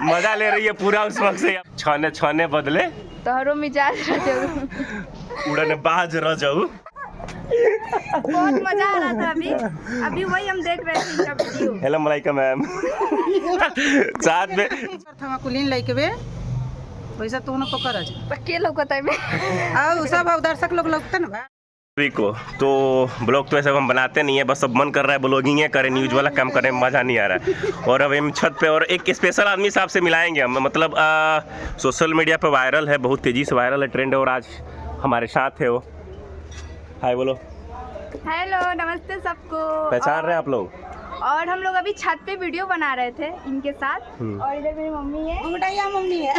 मजा ले रही है पूरा उस वक्त से। छाने छाने बदले तोहरो मिजाज उड़न बाज रह जाऊ। बहुत मजा आ रहा था अभी वही हम देख रहे थे इनका वीडियो। हेलो मलाइका मैम साथ में थमा कुलीन लइके बे पैसा तू न पकड़ आज पक्के लौकता में आओ सब दर्शक लोग लगते ना बा सभी को। तो ब्लॉग तो ऐसा हम बनाते नहीं है, बस अब मन कर रहा है ब्लॉगिंग करें, न्यूज़ वाला काम करने में मज़ा नहीं आ रहा है। और अब हम छत पे और एक स्पेशल आदमी साहब से मिलाएंगे हम, मतलब सोशल मीडिया पे वायरल है, बहुत तेज़ी से वायरल है, ट्रेंड है, और आज हमारे साथ है वो। हाय बोलो। हेलो नमस्ते सबको। पहचान रहे हैं आप लोग? और हम लोग अभी छत पे वीडियो बना रहे थे इनके साथ, और इधर मेरी मम्मी है। मम्मी है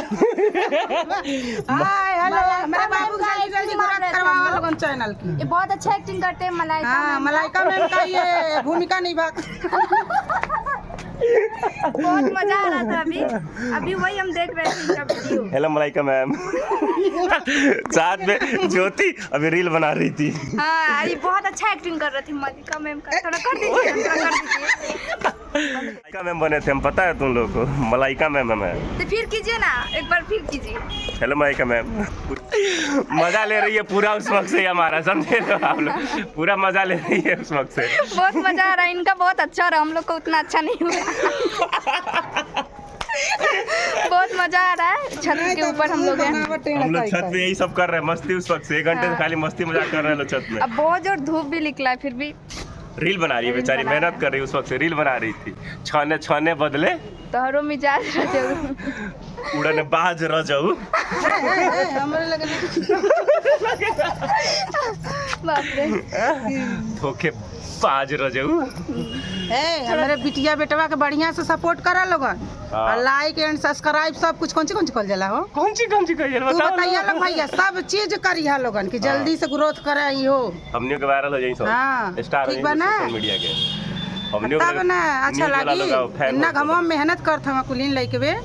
हाय हेलो मेरे बाबू जल्दी जल्दी करवाओ लोगन चैनल की। ये बहुत अच्छा एक्टिंग करते हैं मलाइका। हाँ मलाइका मैम का ये भूमिका निभा बहुत मजा आ रहा था अभी वही हम देख रहे थे इनका वीडियो। हेलो मलाइका मैम साथ में ज्योति अभी रील बना रही थी। हाँ ये बहुत अच्छा एक्टिंग कर रही थी मलाइका मैम का। थोड़ा कर दीजिए, थोड़ा कर दीजिए। मलाइका मैम बने थे हम, पता है तुम लोग को मलाइका मैम है। तो फिर कीजिए ना, एक बार फिर कीजिए। हेलो मलाइका मैम मजा ले रही है पूरा उस वक्त से हमारा, समझे तो आप लोग, पूरा मजा ले रही है उस वक्त से। बहुत मजा आ रहा है, इनका बहुत अच्छा रहा, हम लोग को उतना अच्छा नहीं हुआ। बहुत मजा आ रहा है। छत के ऊपर हम लोग हैं, हम लोग छत पे यही सब कर रहे हैं, मस्ती उस वक्त से 1 घंटे से खाली मस्ती मजाक कर रहे हैं लोग छत में। अब बहुत जोर धूप भी निकला है, फिर भी रील बना रही है बेचारी, मेहनत कर रही है, उस वक्त से रील बना रही थी। छाने छाने बदले तोहरो मिजाज उड़न बाज रह जाऊ। हमरे लगे बाप रे। धोखे बाज रह जाऊ। हमारे बिटिया बेटवा के बढ़िया से सपोर्ट करा लोगन, और लाइक एंड सब्सक्राइब सब कुछ कौन सी कल जाला हो। कौन सी करिए तू बताइए लोग भैया, सब चीज करिए लोगन की जल्दी से ग्रोथ करे हो। हमनियों के वायरल हो जाई सब। हाँ, स्टार हो ठीक जाई बा ना? सोशल मीडिया के। हमनियों तब ना अच्छा लगी, इतना घमो मेहनत करत हम कुलीन लइके बे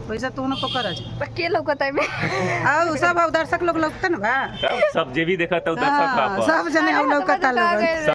पैसा तू न पकड़ आज पक्के लौकता में आओ सब दर्शक लोग लगते ना बा सब जे भी देखा था दर्शक सब जने हम लोग कता लोग।